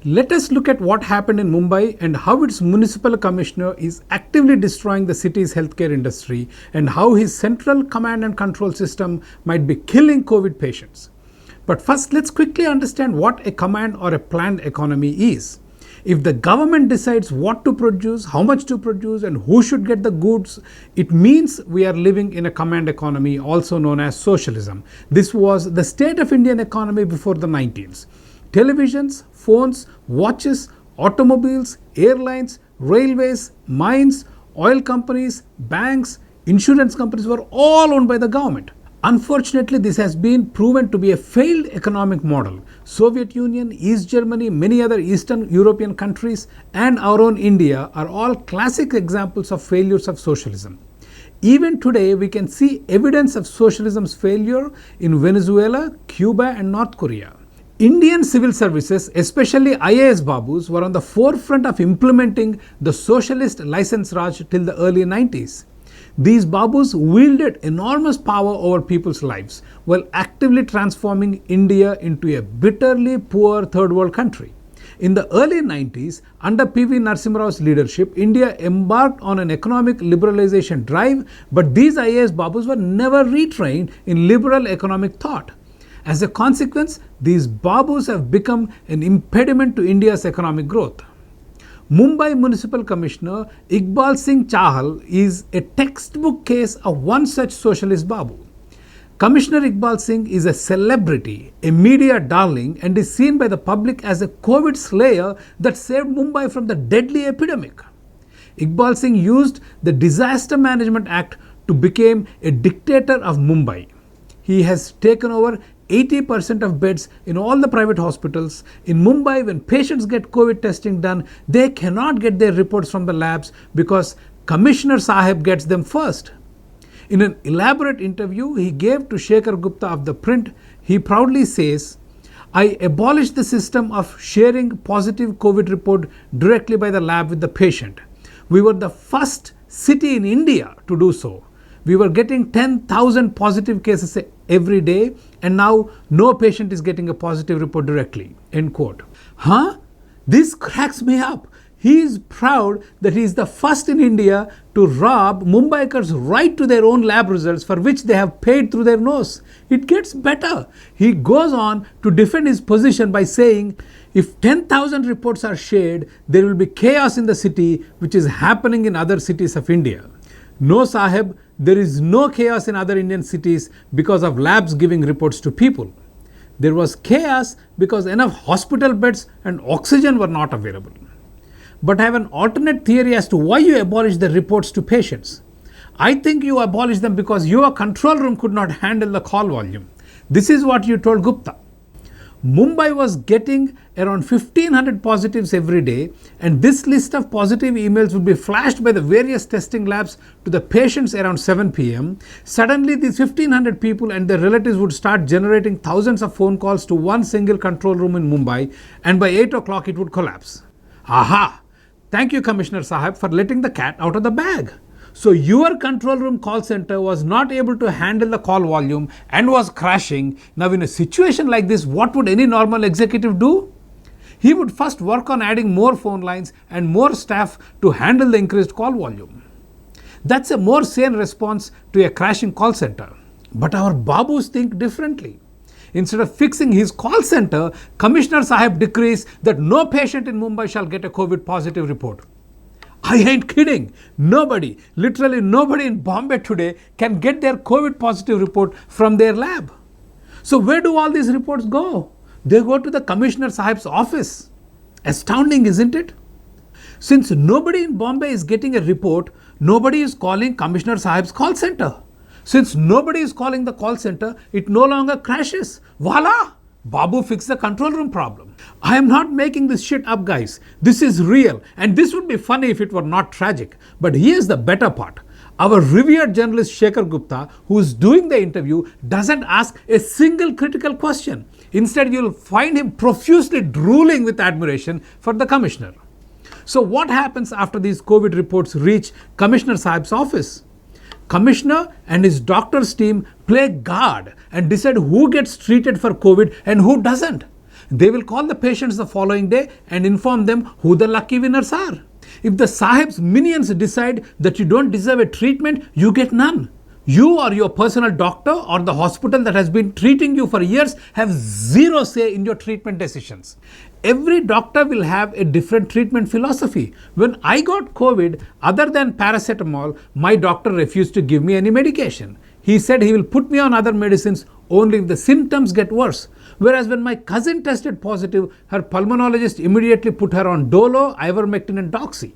Let us look at what happened in Mumbai and how its municipal commissioner is actively destroying the city's healthcare industry and how his central command and control system might be killing COVID patients. But first, let's quickly understand what a command or a planned economy is. If the government decides what to produce, how much to produce, and who should get the goods, it means we are living in a command economy, also known as socialism. This was the state of Indian economy before the 90s. Televisions, phones, watches, automobiles, airlines, railways, mines, oil companies, banks, insurance companies were all owned by the government. Unfortunately, this has been proven to be a failed economic model. Soviet Union, East Germany, many other Eastern European countries, and our own India are all classic examples of failures of socialism. Even today, we can see evidence of socialism's failure in Venezuela, Cuba, and North Korea. Indian civil services, especially IAS Babus, were on the forefront of implementing the socialist license Raj till the early 90s. These Babus wielded enormous power over people's lives while actively transforming India into a bitterly poor third world country. In the early 90s, under P.V. Narasimha Rao's leadership, India embarked on an economic liberalization drive, but these IAS Babus were never retrained in liberal economic thought. As a consequence, these Babus have become an impediment to India's economic growth. Mumbai Municipal Commissioner Iqbal Singh Chahal is a textbook case of one such socialist Babu. Commissioner Iqbal Singh is a celebrity, a media darling, and is seen by the public as a COVID slayer that saved Mumbai from the deadly epidemic. Iqbal Singh used the Disaster Management Act to become a dictator of Mumbai. He has taken over 80% of beds in all the private hospitals. In Mumbai, when patients get COVID testing done, they cannot get their reports from the labs because Commissioner Sahib gets them first. In an elaborate interview he gave to Shekhar Gupta of The Print, he proudly says, "I abolished the system of sharing positive COVID report directly by the lab with the patient. We were the first city in India to do so. We were getting 10,000 positive cases every day, and now no patient is getting a positive report directly." End quote. This cracks me up. He is proud that he is the first in India to rob Mumbaikars right to their own lab results for which they have paid through their nose. It gets better. He goes on to defend his position by saying, if 10,000 reports are shared, there will be chaos in the city, which is happening in other cities of India. No, Sahib, there is no chaos in other Indian cities because of labs giving reports to people. There was chaos because enough hospital beds and oxygen were not available. But I have an alternate theory as to why you abolished the reports to patients. I think you abolished them because your control room could not handle the call volume. This is what you told Gupta. Mumbai was getting around 1500 positives every day, and this list of positive emails would be flashed by the various testing labs to the patients around 7 p.m. Suddenly, these 1500 people and their relatives would start generating thousands of phone calls to one single control room in Mumbai, and by 8 o'clock it would collapse. Aha! Thank you, Commissioner Sahib, for letting the cat out of the bag. So your control room call center was not able to handle the call volume and was crashing. Now in a situation like this, what would any normal executive do? He would first work on adding more phone lines and more staff to handle the increased call volume. That's a more sane response to a crashing call center. But our Babus think differently. Instead of fixing his call center, Commissioner Sahib decrees that no patient in Mumbai shall get a COVID positive report. I ain't kidding. Nobody, literally nobody in Bombay today can get their COVID positive report from their lab. So where do all these reports go? They go to the Commissioner Sahib's office. Astounding, isn't it? Since nobody in Bombay is getting a report, nobody is calling Commissioner Sahib's call center. Since nobody is calling the call center, it no longer crashes. Voila! Babu fixed the control room problem. I am not making this shit up, guys. This is real, and this would be funny if it were not tragic. But here's the better part. Our revered journalist Shekhar Gupta, who is doing the interview, doesn't ask a single critical question. Instead, you'll find him profusely drooling with admiration for the commissioner. So what happens after these COVID reports reach Commissioner Sahib's office? Commissioner and his doctor's team play guard and decide who gets treated for COVID and who doesn't. They will call the patients the following day and inform them who the lucky winners are. If the Sahib's minions decide that you don't deserve a treatment, you get none. You or your personal doctor or the hospital that has been treating you for years have zero say in your treatment decisions. Every doctor will have a different treatment philosophy. When I got COVID, other than paracetamol, my doctor refused to give me any medication. He said he will put me on other medicines only if the symptoms get worse. Whereas when my cousin tested positive, her pulmonologist immediately put her on Dolo, ivermectin and Doxy.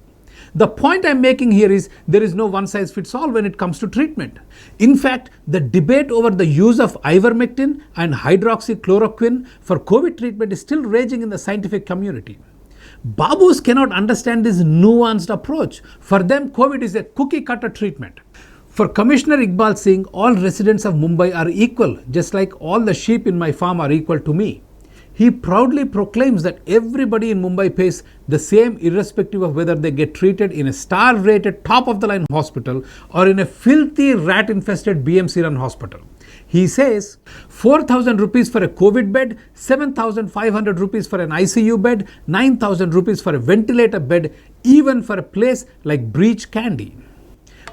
The point I'm making here is there is no one size fits all when it comes to treatment. In fact, the debate over the use of ivermectin and hydroxychloroquine for COVID treatment is still raging in the scientific community. Babus cannot understand this nuanced approach. For them, COVID is a cookie cutter treatment. For Commissioner Iqbal Singh, all residents of Mumbai are equal, just like all the sheep in my farm are equal to me. He proudly proclaims that everybody in Mumbai pays the same irrespective of whether they get treated in a star-rated top-of-the-line hospital or in a filthy rat-infested BMC-run hospital. He says 4,000 rupees for a COVID bed, 7,500 rupees for an ICU bed, 9,000 rupees for a ventilator bed, even for a place like Breach Candy.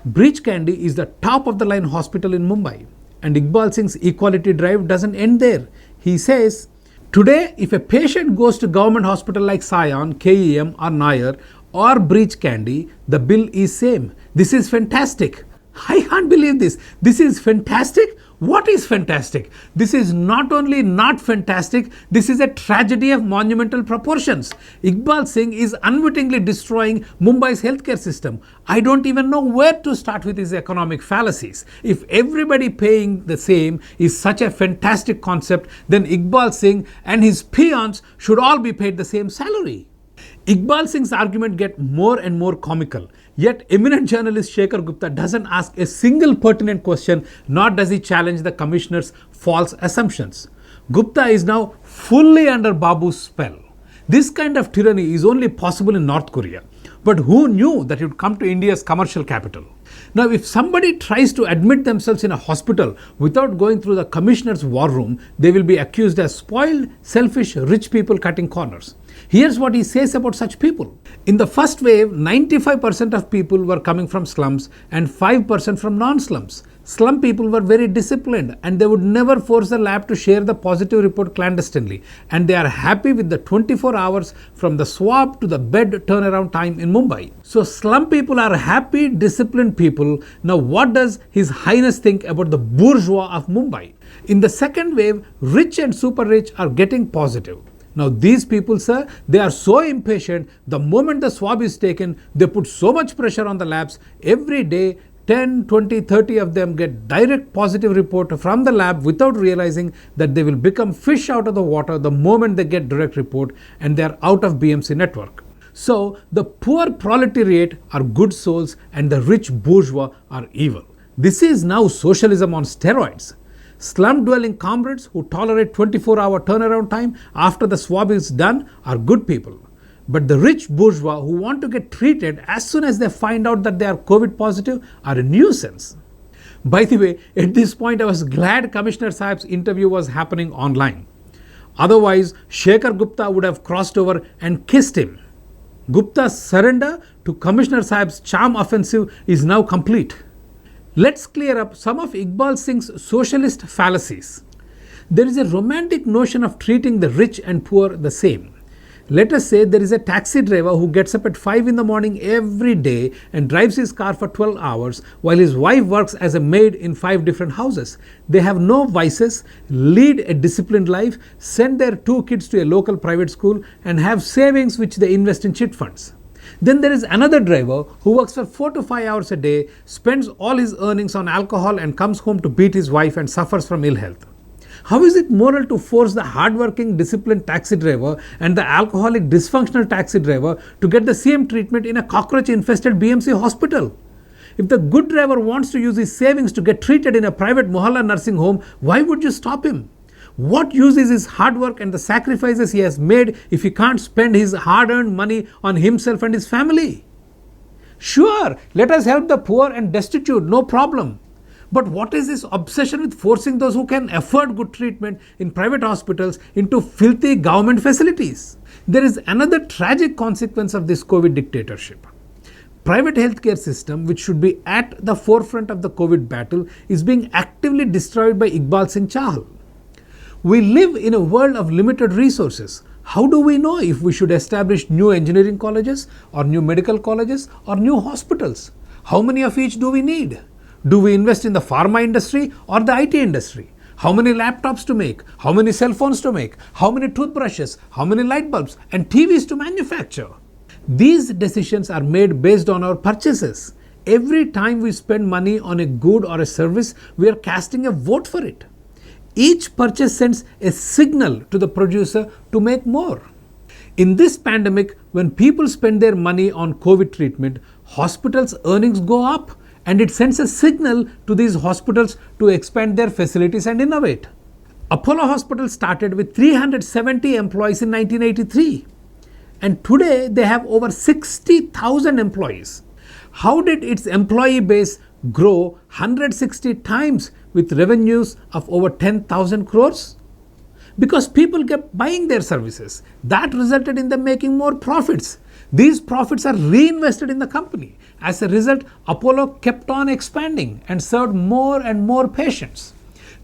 Breach Candy is the top-of-the-line hospital in Mumbai. And Iqbal Singh's equality drive doesn't end there. He says, today, if a patient goes to government hospital like Sion, KEM or Nair or Breach Candy, the bill is same. This is fantastic. I can't believe this. This is fantastic. What is fantastic? This is not only not fantastic, this is a tragedy of monumental proportions. Iqbal Singh is unwittingly destroying Mumbai's healthcare system. I don't even know where to start with his economic fallacies. If everybody paying the same is such a fantastic concept, then Iqbal Singh and his peons should all be paid the same salary. Iqbal Singh's argument gets more and more comical. Yet eminent journalist Shekhar Gupta doesn't ask a single pertinent question, nor does he challenge the commissioner's false assumptions. Gupta is now fully under Babu's spell. This kind of tyranny is only possible in North Korea. But who knew that it would come to India's commercial capital? Now, if somebody tries to admit themselves in a hospital without going through the commissioner's war room, they will be accused as spoiled, selfish, rich people cutting corners. Here's what he says about such people. In the first wave, 95% of people were coming from slums and 5% from non-slums. Slum people were very disciplined and they would never force the lab to share the positive report clandestinely. And they are happy with the 24 hours from the swab to the bed turnaround time in Mumbai. So slum people are happy, disciplined people. Now what does His Highness think about the bourgeois of Mumbai? In the second wave, rich and super rich are getting positive. Now these people, sir, they are so impatient. The moment the swab is taken, they put so much pressure on the labs. Every day, 10, 20, 30 of them get direct positive report from the lab without realizing that they will become fish out of the water the moment they get direct report and they are out of BMC network. So the poor proletariat are good souls and the rich bourgeois are evil. This is now socialism on steroids. Slum-dwelling comrades who tolerate 24-hour turnaround time after the swab is done are good people. But the rich bourgeois who want to get treated as soon as they find out that they are COVID positive are a nuisance. By the way, at this point I was glad Commissioner Sahib's interview was happening online. Otherwise, Shekhar Gupta would have crossed over and kissed him. Gupta's surrender to Commissioner Sahib's charm offensive is now complete. Let's clear up some of Iqbal Singh's socialist fallacies. There is a romantic notion of treating the rich and poor the same. Let us say there is a taxi driver who gets up at 5 in the morning every day and drives his car for 12 hours while his wife works as a maid in 5 different houses. They have no vices, lead a disciplined life, send their 2 kids to a local private school and have savings which they invest in chit funds. Then there is another driver who works for 4 to 5 hours a day, spends all his earnings on alcohol and comes home to beat his wife and suffers from ill health. How is it moral to force the hardworking, disciplined taxi driver and the alcoholic, dysfunctional taxi driver to get the same treatment in a cockroach-infested BMC hospital? If the good driver wants to use his savings to get treated in a private mohalla nursing home, why would you stop him? What use is his hard work and the sacrifices he has made if he can't spend his hard-earned money on himself and his family? Sure, let us help the poor and destitute, no problem. But what is this obsession with forcing those who can afford good treatment in private hospitals into filthy government facilities? There is another tragic consequence of this COVID dictatorship. Private healthcare system, which should be at the forefront of the COVID battle, is being actively destroyed by Iqbal Singh Chahal. We live in a world of limited resources. How do we know if we should establish new engineering colleges or new medical colleges or new hospitals? How many of each do we need? Do we invest in the pharma industry or the IT industry? How many laptops to make? How many cell phones to make? How many toothbrushes? How many light bulbs and TVs to manufacture? These decisions are made based on our purchases. Every time we spend money on a good or a service, we are casting a vote for it. Each purchase sends a signal to the producer to make more. In this pandemic, when people spend their money on COVID treatment, hospitals' earnings go up, and it sends a signal to these hospitals to expand their facilities and innovate. Apollo Hospital started with 370 employees in 1983, and today they have over 60,000 employees. How did its employee base grow 160 times with revenues of over 10,000 crores? Because people kept buying their services. That resulted in them making more profits. These profits are reinvested in the company. As a result, Apollo kept on expanding and served more and more patients.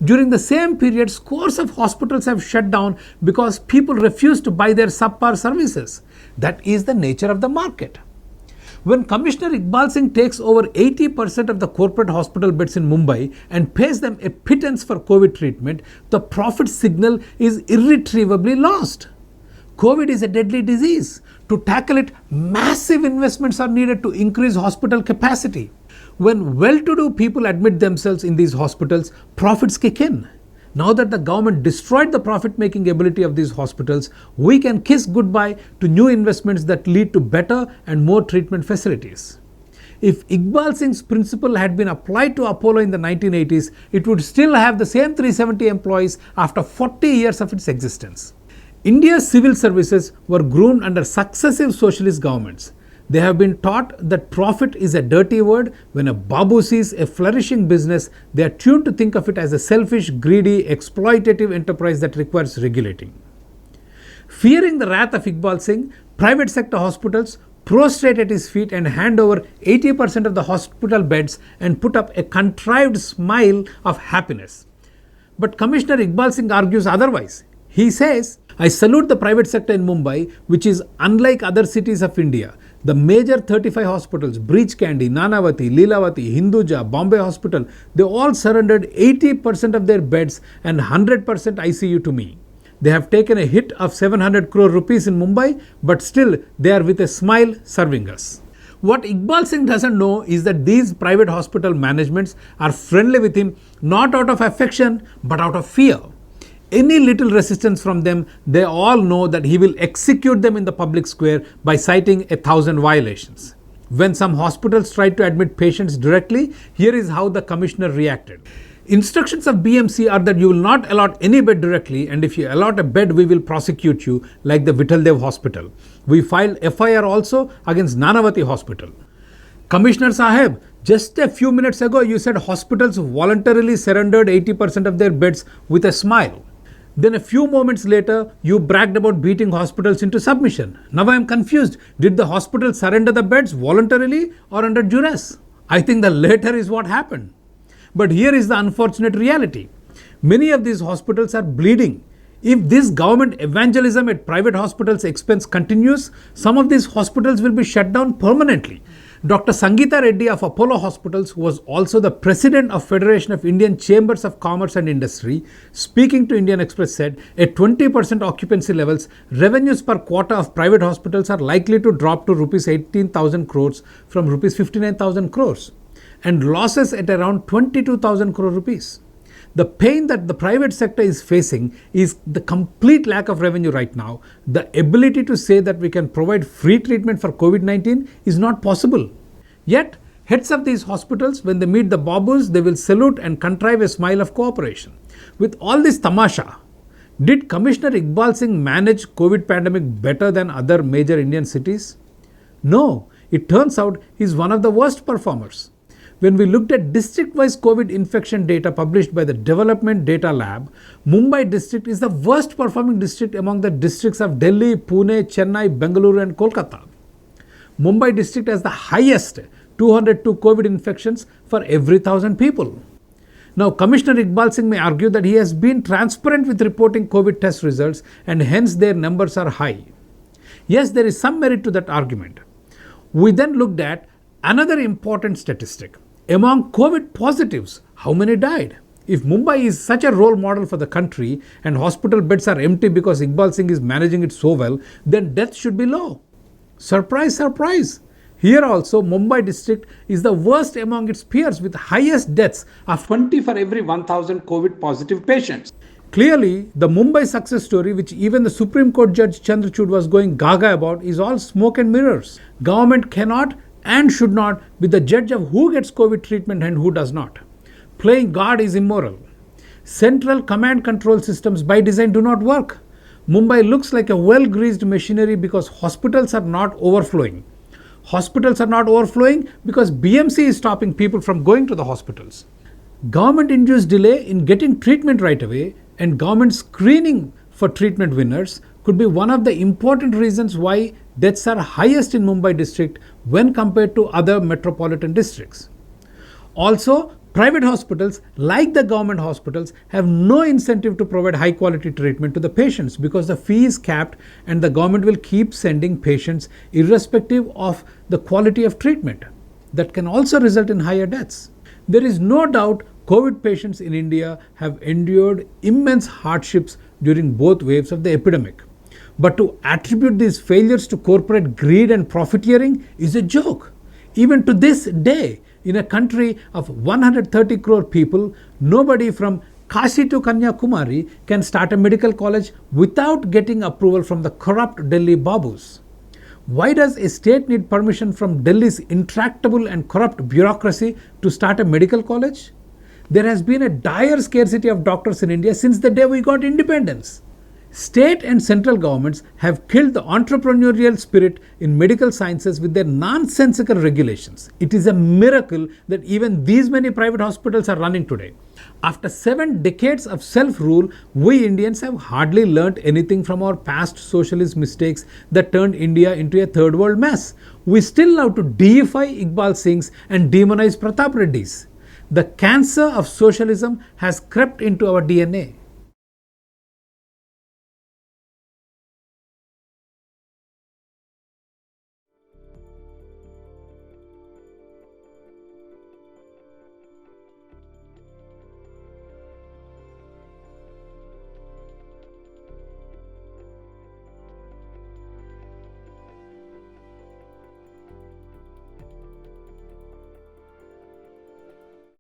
During the same period, scores of hospitals have shut down because people refused to buy their subpar services. That is the nature of the market. When Commissioner Iqbal Singh takes over 80% of the corporate hospital beds in Mumbai and pays them a pittance for COVID treatment, the profit signal is irretrievably lost. COVID is a deadly disease. To tackle it, massive investments are needed to increase hospital capacity. When well-to-do people admit themselves in these hospitals, profits kick in. Now that the government destroyed the profit-making ability of these hospitals, we can kiss goodbye to new investments that lead to better and more treatment facilities. If Iqbal Singh's principle had been applied to Apollo in the 1980s, it would still have the same 370 employees after 40 years of its existence. India's civil services were groomed under successive socialist governments. They have been taught that profit is a dirty word. When a babu sees a flourishing business, they are tuned to think of it as a selfish, greedy, exploitative enterprise that requires regulating. Fearing the wrath of Iqbal Singh, private sector hospitals prostrate at his feet and hand over 80% of the hospital beds and put up a contrived smile of happiness. But Commissioner Iqbal Singh argues otherwise. He says, I salute the private sector in Mumbai, which is unlike other cities of India. The major 35 hospitals, Breach Candy, Nanavati, Leelavati, Hinduja, Bombay Hospital, they all surrendered 80% of their beds and 100% ICU to me. They have taken a hit of 700 crore rupees in Mumbai, but still they are with a smile serving us. What Iqbal Singh doesn't know is that these private hospital managements are friendly with him not out of affection but out of fear. Any little resistance from them, they all know that he will execute them in the public square by citing 1,000 violations. When some hospitals tried to admit patients directly, here is how the commissioner reacted. Instructions of BMC are that you will not allot any bed directly, and if you allot a bed, we will prosecute you, like the Vitaldev Hospital. We filed FIR also against Nanavati Hospital. Commissioner Saheb, just a few minutes ago you said hospitals voluntarily surrendered 80% of their beds with a smile. Then a few moments later, you bragged about beating hospitals into submission. Now I am confused. Did the hospital surrender the beds voluntarily or under duress? I think the latter is what happened. But here is the unfortunate reality. Many of these hospitals are bleeding. If this government evangelism at private hospitals' expense continues, some of these hospitals will be shut down permanently. Dr. Sangeeta Reddy of Apollo Hospitals, who was also the president of Federation of Indian Chambers of Commerce and Industry, speaking to Indian Express said, at 20% occupancy levels, revenues per quarter of private hospitals are likely to drop to rupees 18,000 crores from rupees 59,000 crores and losses at around 22,000 crore rupees. The pain that the private sector is facing is the complete lack of revenue right now. The ability to say that we can provide free treatment for COVID-19 is not possible. Yet, heads of these hospitals, when they meet the babus, they will salute and contrive a smile of cooperation. With all this tamasha, did Commissioner Iqbal Singh manage COVID pandemic better than other major Indian cities? No, it turns out he is one of the worst performers. When we looked at district-wise COVID infection data published by the Development Data Lab, Mumbai district is the worst performing district among the districts of Delhi, Pune, Chennai, Bengaluru and Kolkata. Mumbai district has the highest 202 COVID infections for every 1,000 people. Now, Commissioner Iqbal Singh may argue that he has been transparent with reporting COVID test results and hence their numbers are high. Yes, there is some merit to that argument. We then looked at another important statistic. Among COVID positives, how many died? If Mumbai is such a role model for the country and hospital beds are empty because Iqbal Singh is managing it so well, then death should be low. Surprise, surprise. Here also, Mumbai district is the worst among its peers with highest deaths of 20 for every 1,000 COVID positive patients. Clearly, the Mumbai success story, which even the Supreme Court Judge Chandrachud was going gaga about, is all smoke and mirrors. Government cannot and should not be the judge of who gets COVID treatment and who does not. Playing God is immoral. Central command control systems by design do not work. Mumbai looks like a well-greased machinery because hospitals are not overflowing. Hospitals are not overflowing because BMC is stopping people from going to the hospitals. Government-induced delay in getting treatment right away and government screening for treatment winners could be one of the important reasons why deaths are highest in Mumbai district when compared to other metropolitan districts. Also, private hospitals, like the government hospitals, have no incentive to provide high quality treatment to the patients because the fee is capped and the government will keep sending patients irrespective of the quality of treatment. That can also result in higher deaths. There is no doubt COVID patients in India have endured immense hardships during both waves of the epidemic. But to attribute these failures to corporate greed and profiteering is a joke. Even to this day, in a country of 130 crore people, nobody from Kashi to Kanyakumari can start a medical college without getting approval from the corrupt Delhi babus. Why does a state need permission from Delhi's intractable and corrupt bureaucracy to start a medical college? There has been a dire scarcity of doctors in India since the day we got independence. State and central governments have killed the entrepreneurial spirit in medical sciences with their nonsensical regulations. It is a miracle that even these many private hospitals are running today. After 7 decades of self-rule, we Indians have hardly learnt anything from our past socialist mistakes that turned India into a third world mess. We still love to deify Iqbal Singhs and demonize Pratap Reddy's. The cancer of socialism has crept into our DNA.